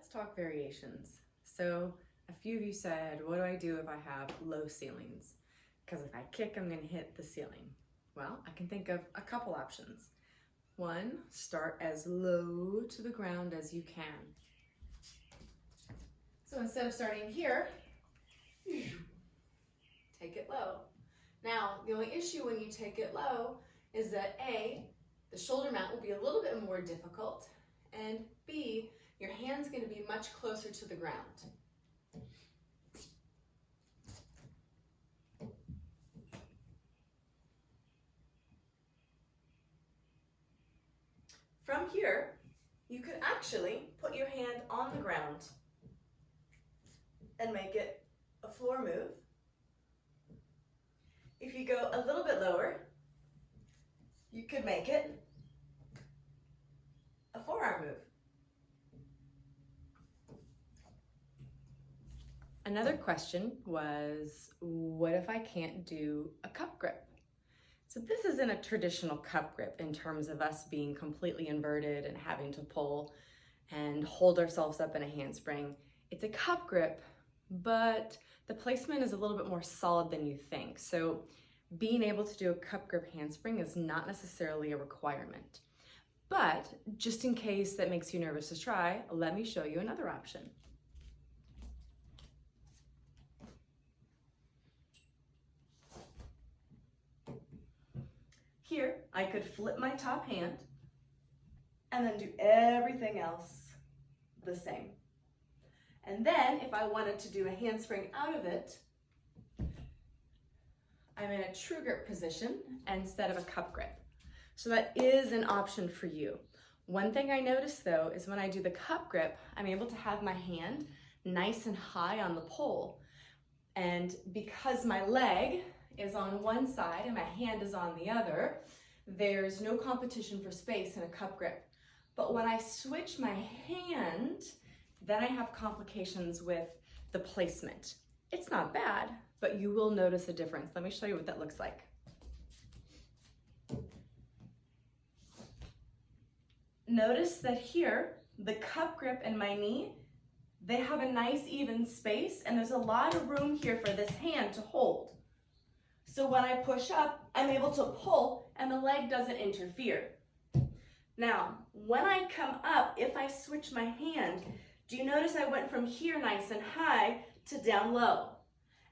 Let's talk variations. So a few of you said, what do I do if I have low ceilings? Because if I kick, I'm going to hit the ceiling. Well, I can think of a couple options. One, start as low to the ground as you can. So instead of starting here, take it low. Now, the only issue when you take it low is that A, the shoulder mount will be a little bit more difficult, and B, your hand's going to be much closer to the ground. From here, you could actually put your hand on the ground and make it a floor move. If you go a little bit lower, you could make it a forearm move. Another question was, what if I can't do a cup grip? So this isn't a traditional cup grip in terms of us being completely inverted and having to pull and hold ourselves up in a handspring. It's a cup grip, but the placement is a little bit more solid than you think. So being able to do a cup grip handspring is not necessarily a requirement. But just in case that makes you nervous to try, let me show you another option. Here, I could flip my top hand and then do everything else the same. And then if I wanted to do a handspring out of it, I'm in a true grip position instead of a cup grip. So that is an option for you. One thing I noticed though is when I do the cup grip, I'm able to have my hand nice and high on the pole. And because my leg is on one side and my hand is on the other, there's no competition for space in a cup grip. But when I switch my hand, then I have complications with the placement. It's not bad, but you will notice a difference. Let me show you what that looks like. Notice that here, the cup grip and my knee, they have a nice even space, and there's a lot of room here for this hand to hold. So when I push up, I'm able to pull and the leg doesn't interfere. Now, when I come up, if I switch my hand, do you notice I went from here nice and high to down low?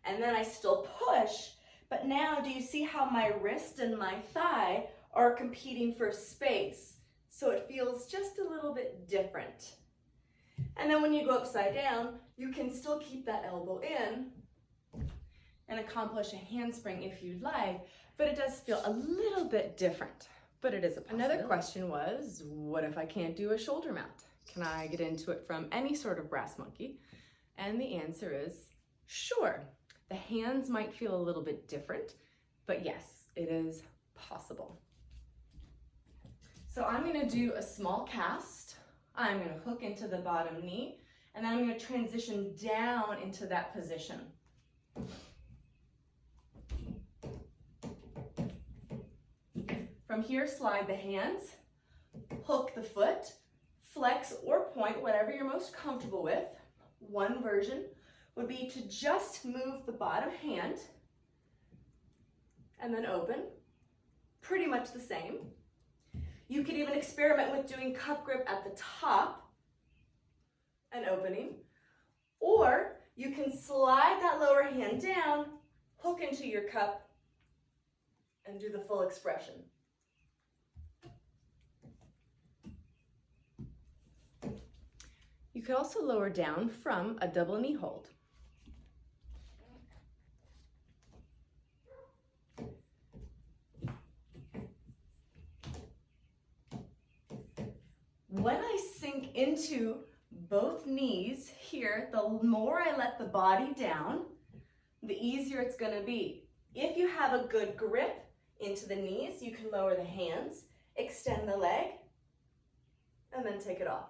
And then I still push, but now do you see how my wrist and my thigh are competing for space? So it feels just a little bit different. And then when you go upside down, you can still keep that elbow in and accomplish a handspring if you'd like, but it does feel a little bit different, but it is a possibility. Another question was, what if I can't do a shoulder mount? Can I get into it from any sort of brass monkey? And the answer is sure. The hands might feel a little bit different, but yes, it is possible. So I'm gonna do a small cast. I'm gonna hook into the bottom knee, and then I'm gonna transition down into that position. From here, slide the hands, hook the foot, flex or point, whatever you're most comfortable with. One version would be to just move the bottom hand and then open, pretty much the same. You could even experiment with doing cup grip at the top and opening, or you can slide that lower hand down, hook into your cup, and do the full expression. You could also lower down from a double knee hold. When I sink into both knees here, the more I let the body down, the easier it's going to be. If you have a good grip into the knees, you can lower the hands, extend the leg, and then take it off.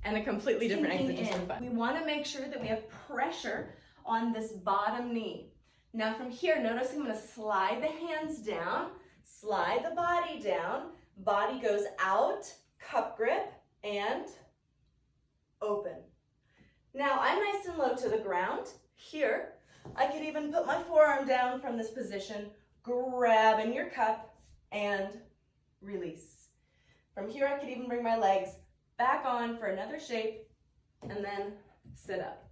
And a completely different execution. We want to make sure that we have pressure on this bottom knee. Now from here, notice I'm going to slide the hands down, slide the body down, Body goes out, cup grip, and open. Now I'm nice and low to the ground. Here, I could even put my forearm down from this position, grab in your cup, and release. From here, I could even bring my legs back on for another shape, and then sit up.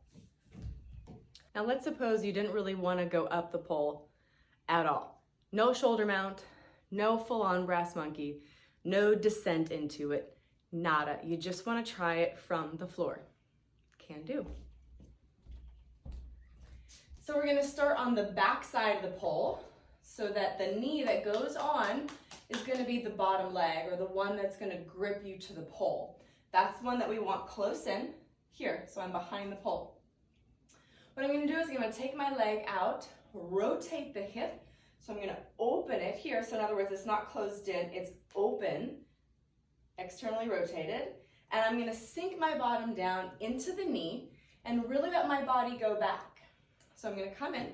Now let's suppose you didn't really want to go up the pole at all. No shoulder mount, no full-on brass monkey, no descent into it, nada. You just want to try it from the floor. Can do. So we're going to start on the back side of the pole so that the knee that goes on is going to be the bottom leg, or the one that's going to grip you to the pole. That's one that we want close in here, so I'm behind the pole. What I'm going to do is I'm going to take my leg out, rotate the hip, so I'm going to open it here. So in other words, it's not closed in, it's open, externally rotated, and I'm going to sink my bottom down into the knee and really let my body go back. So I'm going to come in,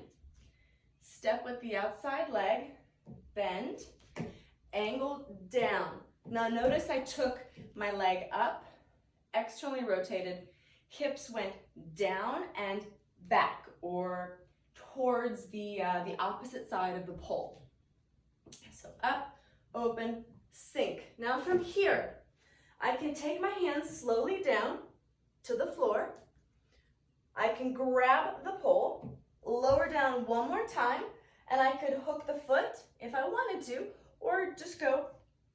step with the outside leg, bend, angle down. Now notice I took my leg up, externally rotated, hips went down and back, or towards the opposite side of the pole. So up, open, sink. Now from here, I can take my hands slowly down to the floor. I can grab the pole, lower down one more time, and I could hook the foot if I wanted to, or just go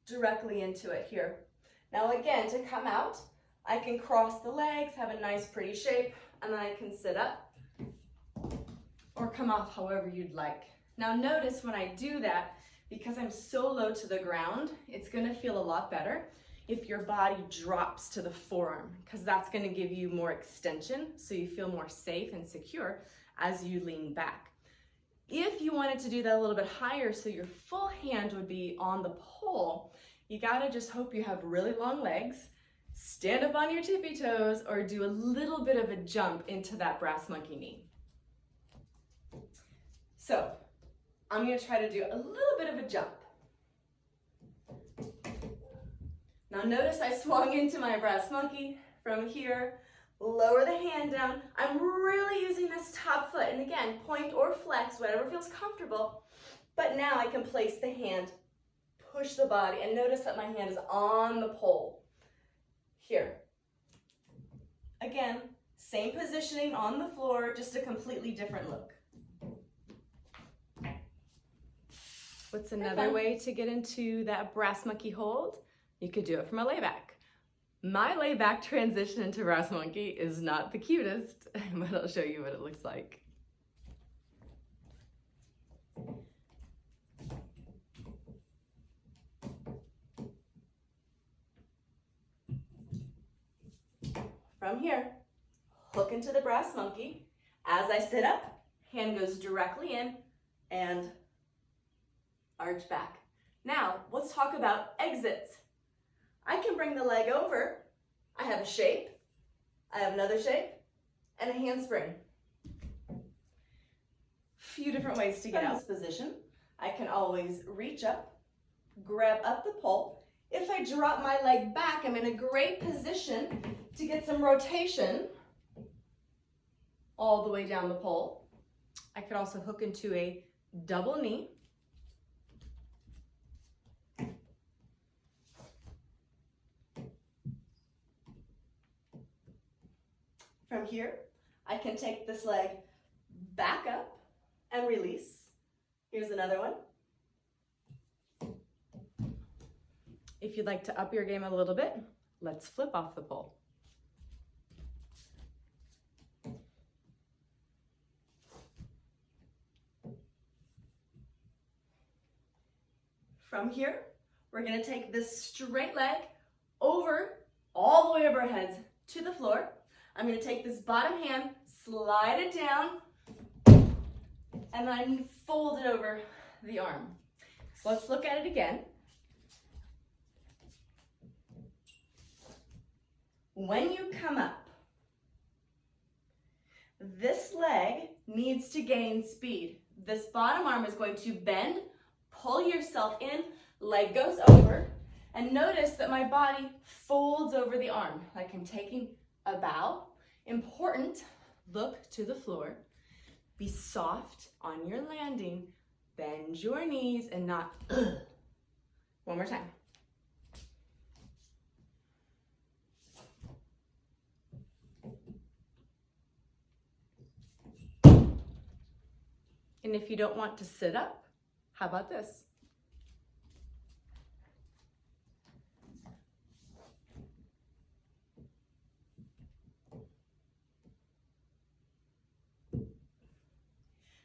directly into it here. Now again, to come out, I can cross the legs, have a nice pretty shape, and then I can sit up or come off however you'd like. Now notice when I do that, because I'm so low to the ground, it's gonna feel a lot better if your body drops to the forearm, because that's gonna give you more extension so you feel more safe and secure as you lean back. If you wanted to do that a little bit higher so your full hand would be on the pole, you gotta just hope you have really long legs, stand up on your tippy toes, or do a little bit of a jump into that brass monkey knee. So I'm going to try to do a little bit of a jump. Now notice I swung into my brass monkey. From here, lower the hand down. I'm really using this top foot, and again, point or flex, whatever feels comfortable. But now I can place the hand, push the body, and notice that my hand is on the pole. Here. Again, same positioning on the floor, just a completely different look. What's another way to get into that brass monkey hold? You could do it from a layback. My layback transition into brass monkey is not the cutest, but I'll show you what it looks like. From here, hook into the brass monkey. As I sit up, hand goes directly in and arch back. Now, let's talk about exits. I can bring the leg over. I have a shape, I have another shape, and a handspring. Few different ways to get out of this position. I can always reach up, grab up the pole. If I drop my leg back, I'm in a great position to get some rotation all the way down the pole. I could also hook into a double knee. From here, I can take this leg back up and release. Here's another one. If you'd like to up your game a little bit, let's flip off the pole. From here, we're going to take this straight leg over, all the way over our heads to the floor. I'm going to take this bottom hand, slide it down, and then fold it over the arm. So let's look at it again. When you come up, this leg needs to gain speed. This bottom arm is going to bend, pull yourself in, leg goes over, And notice that my body folds over the arm, like I'm taking a bow. Important, look to the floor. Be soft on your landing. Bend your knees and not, One more time. And if you don't want to sit up, how about this?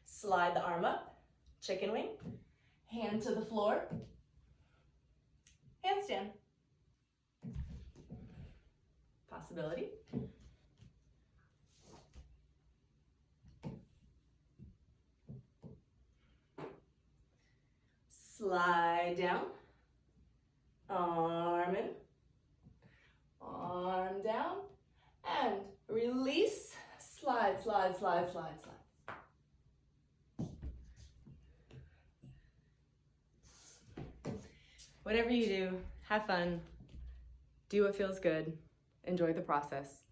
Slide the arm up, chicken wing, hand to the floor, handstand. Possibility. Slide down, arm in, arm down, and release, slide, slide, slide, slide, slide. Whatever you do, have fun, do what feels good, enjoy the process.